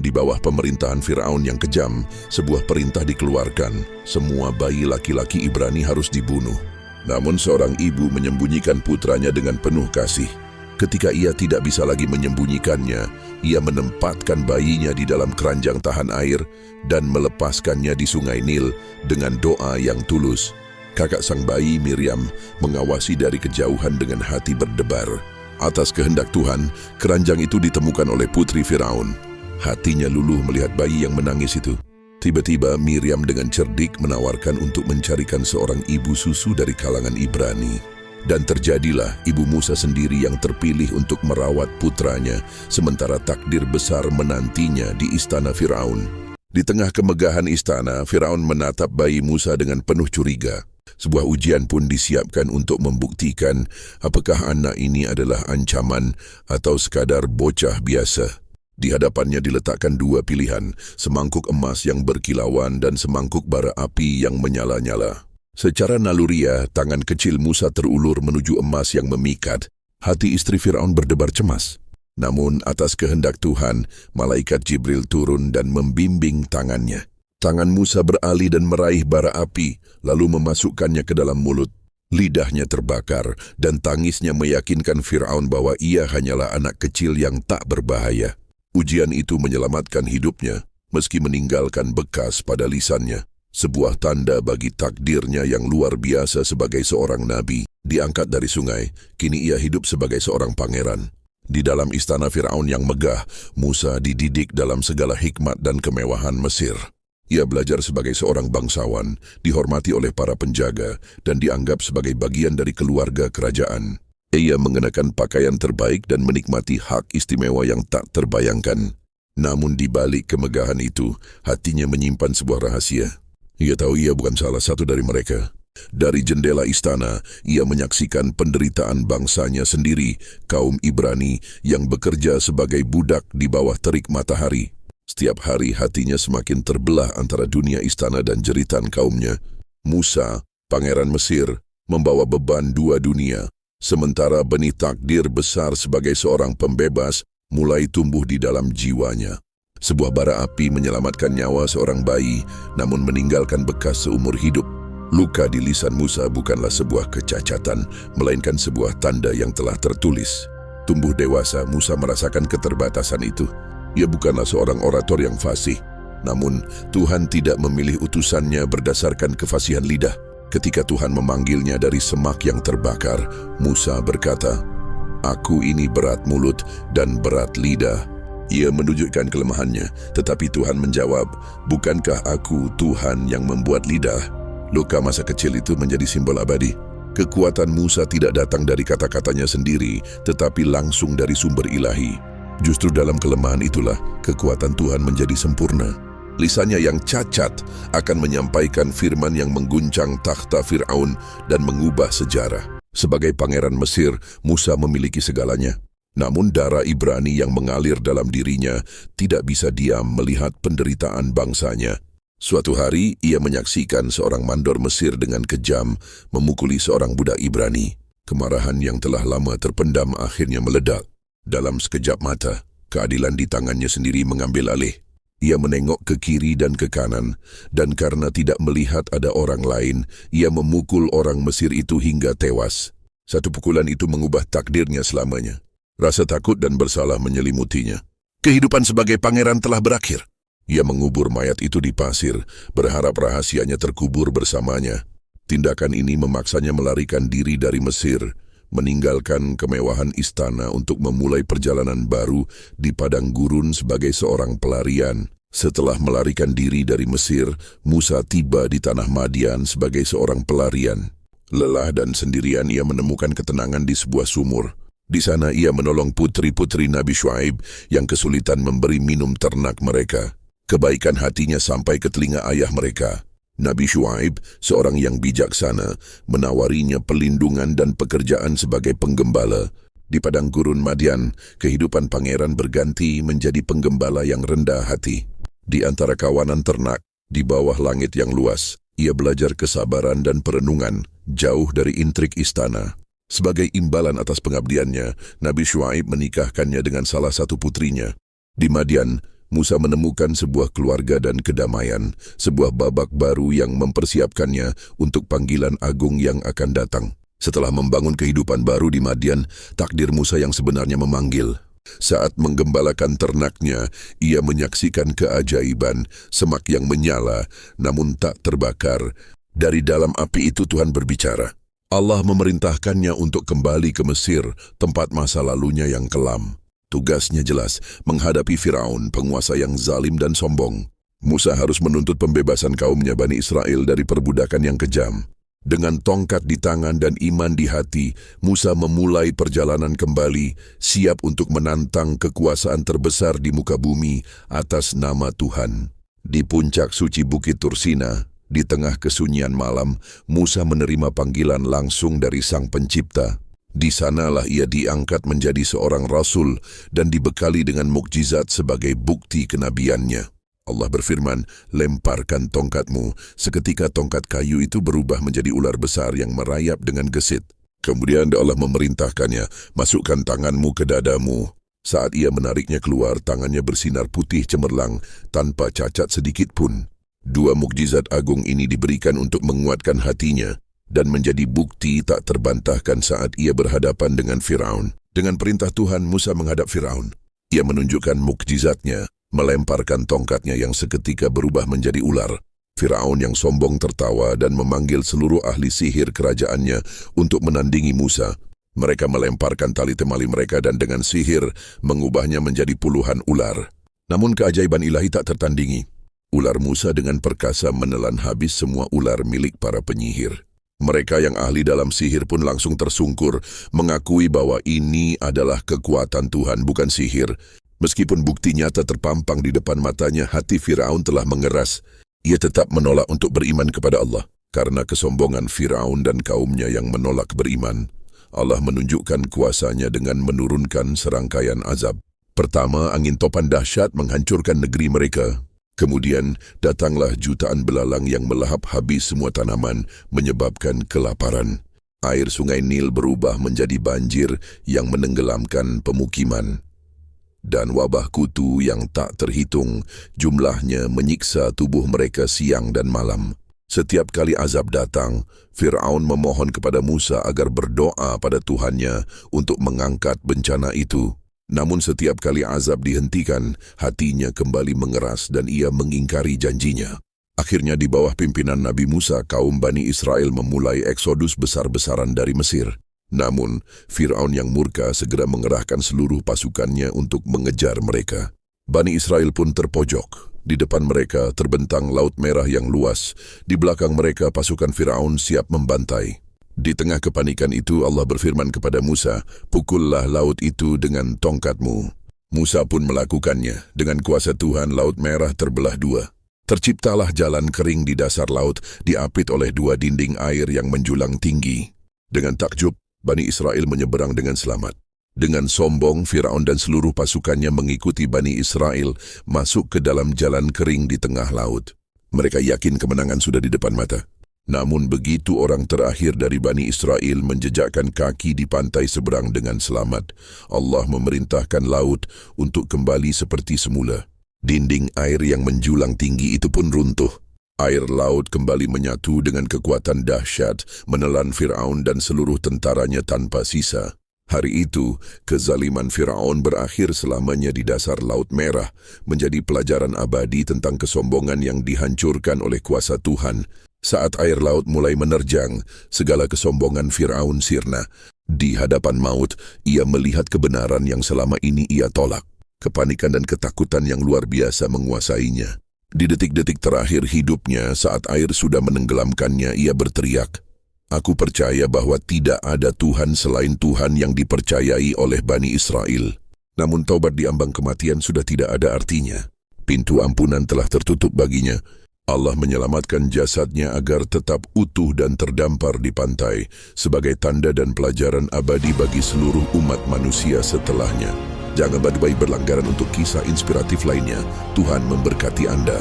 Di bawah pemerintahan Firaun yang kejam, sebuah perintah dikeluarkan. Semua bayi laki-laki Ibrani harus dibunuh. Namun seorang ibu menyembunyikan putranya dengan penuh kasih. Ketika ia tidak bisa lagi menyembunyikannya, ia menempatkan bayinya di dalam keranjang tahan air dan melepaskannya di sungai Nil dengan doa yang tulus. Kakak sang bayi, Miriam, mengawasi dari kejauhan dengan hati berdebar. Atas kehendak Tuhan, keranjang itu ditemukan oleh putri Firaun. Hatinya luluh melihat bayi yang menangis itu. Tiba-tiba Miriam dengan cerdik menawarkan untuk mencarikan seorang ibu susu dari kalangan Ibrani. Dan terjadilah ibu Musa sendiri yang terpilih untuk merawat putranya, sementara takdir besar menantinya di istana Firaun. Di tengah kemegahan istana, Firaun menatap bayi Musa dengan penuh curiga. Sebuah ujian pun disiapkan untuk membuktikan apakah anak ini adalah ancaman atau sekadar bocah biasa. Di hadapannya diletakkan dua pilihan, semangkuk emas yang berkilauan dan semangkuk bara api yang menyala-nyala. Secara naluriah, tangan kecil Musa terulur menuju emas yang memikat. Hati istri Firaun berdebar cemas. Namun atas kehendak Tuhan, malaikat Jibril turun dan membimbing tangannya. Tangan Musa beralih dan meraih bara api, lalu memasukkannya ke dalam mulut. Lidahnya terbakar dan tangisnya meyakinkan Firaun bahwa ia hanyalah anak kecil yang tak berbahaya. Ujian itu menyelamatkan hidupnya, meski meninggalkan bekas pada lisannya. Sebuah tanda bagi takdirnya yang luar biasa sebagai seorang nabi. Diangkat dari sungai, kini ia hidup sebagai seorang pangeran. Di dalam istana Firaun yang megah, Musa dididik dalam segala hikmat dan kemewahan Mesir. Ia belajar sebagai seorang bangsawan, dihormati oleh para penjaga, dan dianggap sebagai bagian dari keluarga kerajaan. Ia mengenakan pakaian terbaik dan menikmati hak istimewa yang tak terbayangkan. Namun di balik kemegahan itu, hatinya menyimpan sebuah rahasia. Ia tahu ia bukan salah satu dari mereka. Dari jendela istana, ia menyaksikan penderitaan bangsanya sendiri, kaum Ibrani yang bekerja sebagai budak di bawah terik matahari. Setiap hari hatinya semakin terbelah antara dunia istana dan jeritan kaumnya. Musa, pangeran Mesir, membawa beban dua dunia, sementara benih takdir besar sebagai seorang pembebas mulai tumbuh di dalam jiwanya. Sebuah bara api menyelamatkan nyawa seorang bayi, namun meninggalkan bekas seumur hidup. Luka di lisan Musa bukanlah sebuah kecacatan, melainkan sebuah tanda yang telah tertulis. Tumbuh dewasa, Musa merasakan keterbatasan itu. Ia bukanlah seorang orator yang fasih, namun Tuhan tidak memilih utusannya berdasarkan kefasihan lidah. Ketika Tuhan memanggilnya dari semak yang terbakar, Musa berkata, "Aku ini berat mulut dan berat lidah." Ia menunjukkan kelemahannya, tetapi Tuhan menjawab, "Bukankah aku Tuhan yang membuat lidah?" Luka masa kecil itu menjadi simbol abadi. Kekuatan Musa tidak datang dari kata-katanya sendiri, tetapi langsung dari sumber ilahi. Justru dalam kelemahan itulah kekuatan Tuhan menjadi sempurna. Lisannya yang cacat akan menyampaikan firman yang mengguncang takhta Firaun dan mengubah sejarah. Sebagai pangeran Mesir, Musa memiliki segalanya. Namun darah Ibrani yang mengalir dalam dirinya tidak bisa diam melihat penderitaan bangsanya. Suatu hari ia menyaksikan seorang mandor Mesir dengan kejam memukuli seorang budak Ibrani. Kemarahan yang telah lama terpendam akhirnya meledak. Dalam sekejap mata, keadilan di tangannya sendiri mengambil alih. Ia menengok ke kiri dan ke kanan, dan karena tidak melihat ada orang lain, ia memukul orang Mesir itu hingga tewas. Satu pukulan itu mengubah takdirnya selamanya. Rasa takut dan bersalah menyelimutinya. Kehidupan sebagai pangeran telah berakhir. Ia mengubur mayat itu di pasir, berharap rahasianya terkubur bersamanya. Tindakan ini memaksanya melarikan diri dari Mesir, meninggalkan kemewahan istana untuk memulai perjalanan baru di padang gurun sebagai seorang pelarian. Setelah melarikan diri dari Mesir, Musa tiba di tanah Madian sebagai seorang pelarian. Lelah dan sendirian ia menemukan ketenangan di sebuah sumur. Di sana ia menolong putri-putri Nabi Syuaib yang kesulitan memberi minum ternak mereka. Kebaikan hatinya sampai ke telinga ayah mereka. Nabi Syuaib, seorang yang bijaksana, menawarinya pelindungan dan pekerjaan sebagai penggembala. Di padang gurun Madian, kehidupan pangeran berganti menjadi penggembala yang rendah hati. Di antara kawanan ternak, di bawah langit yang luas, ia belajar kesabaran dan perenungan, jauh dari intrik istana. Sebagai imbalan atas pengabdiannya, Nabi Syuaib menikahkannya dengan salah satu putrinya. Di Madian, Musa menemukan sebuah keluarga dan kedamaian, sebuah babak baru yang mempersiapkannya untuk panggilan agung yang akan datang. Setelah membangun kehidupan baru di Madian, takdir Musa yang sebenarnya memanggil. Saat menggembalakan ternaknya, ia menyaksikan keajaiban, semak yang menyala namun tak terbakar. Dari dalam api itu Tuhan berbicara. Allah memerintahkannya untuk kembali ke Mesir, tempat masa lalunya yang kelam. Tugasnya jelas, menghadapi Firaun, penguasa yang zalim dan sombong. Musa harus menuntut pembebasan kaumnya Bani Israel dari perbudakan yang kejam. Dengan tongkat di tangan dan iman di hati, Musa memulai perjalanan kembali, siap untuk menantang kekuasaan terbesar di muka bumi atas nama Tuhan. Di puncak suci Bukit Tursina, di tengah kesunyian malam, Musa menerima panggilan langsung dari Sang Pencipta. Di sanalah ia diangkat menjadi seorang rasul dan dibekali dengan mukjizat sebagai bukti kenabiannya. Allah berfirman, "Lemparkan tongkatmu." Seketika tongkat kayu itu berubah menjadi ular besar yang merayap dengan gesit. Kemudian Allah memerintahkannya, "Masukkan tanganmu ke dadamu." Saat ia menariknya keluar, tangannya bersinar putih cemerlang, tanpa cacat sedikit pun. Dua mukjizat agung ini diberikan untuk menguatkan hatinya dan menjadi bukti tak terbantahkan saat ia berhadapan dengan Firaun. Dengan perintah Tuhan, Musa menghadap Firaun. Ia menunjukkan mukjizatnya, melemparkan tongkatnya yang seketika berubah menjadi ular. Firaun yang sombong tertawa dan memanggil seluruh ahli sihir kerajaannya untuk menandingi Musa. Mereka melemparkan tali temali mereka dan dengan sihir mengubahnya menjadi puluhan ular. Namun keajaiban ilahi tak tertandingi. Ular Musa dengan perkasa menelan habis semua ular milik para penyihir. Mereka yang ahli dalam sihir pun langsung tersungkur, mengakui bahwa ini adalah kekuatan Tuhan, bukan sihir. Meskipun bukti nyata terpampang di depan matanya, hati Firaun telah mengeras. Ia tetap menolak untuk beriman kepada Allah. Karena kesombongan Firaun dan kaumnya yang menolak beriman, Allah menunjukkan kuasanya dengan menurunkan serangkaian azab. Pertama, angin topan dahsyat menghancurkan negeri mereka. Kemudian datanglah jutaan belalang yang melahap habis semua tanaman, menyebabkan kelaparan. Air sungai Nil berubah menjadi banjir yang menenggelamkan pemukiman. Dan wabah kutu yang tak terhitung, jumlahnya menyiksa tubuh mereka siang dan malam. Setiap kali azab datang, Firaun memohon kepada Musa agar berdoa pada Tuhannya untuk mengangkat bencana itu. Namun setiap kali azab dihentikan, hatinya kembali mengeras dan ia mengingkari janjinya. Akhirnya di bawah pimpinan Nabi Musa, kaum Bani Israel memulai eksodus besar-besaran dari Mesir. Namun, Firaun yang murka segera mengerahkan seluruh pasukannya untuk mengejar mereka. Bani Israel pun terpojok. Di depan mereka terbentang Laut Merah yang luas. Di belakang mereka pasukan Firaun siap membantai. Di tengah kepanikan itu Allah berfirman kepada Musa, "Pukullah laut itu dengan tongkatmu." Musa pun melakukannya. Dengan kuasa Tuhan, Laut Merah terbelah dua. Terciptalah jalan kering di dasar laut, diapit oleh dua dinding air yang menjulang tinggi. Dengan takjub, Bani Israel menyeberang dengan selamat. Dengan sombong, Firaun dan seluruh pasukannya mengikuti Bani Israel masuk ke dalam jalan kering di tengah laut. Mereka yakin kemenangan sudah di depan mata. Namun begitu orang terakhir dari Bani Israel menjejakkan kaki di pantai seberang dengan selamat, Allah memerintahkan laut untuk kembali seperti semula. Dinding air yang menjulang tinggi itu pun runtuh. Air laut kembali menyatu dengan kekuatan dahsyat, menelan Firaun dan seluruh tentaranya tanpa sisa. Hari itu, kezaliman Firaun berakhir selamanya di dasar Laut Merah, menjadi pelajaran abadi tentang kesombongan yang dihancurkan oleh kuasa Tuhan. Saat air laut mulai menerjang, segala kesombongan Firaun sirna. Di hadapan maut, ia melihat kebenaran yang selama ini ia tolak. Kepanikan dan ketakutan yang luar biasa menguasainya. Di detik-detik terakhir hidupnya, saat air sudah menenggelamkannya, ia berteriak, "Aku percaya bahwa tidak ada Tuhan selain Tuhan yang dipercayai oleh Bani Israel." Namun taubat di ambang kematian sudah tidak ada artinya. Pintu ampunan telah tertutup baginya. Allah menyelamatkan jasadnya agar tetap utuh dan terdampar di pantai sebagai tanda dan pelajaran abadi bagi seluruh umat manusia setelahnya. Jangan baik-baik berlanggaran untuk kisah inspiratif lainnya. Tuhan memberkati Anda.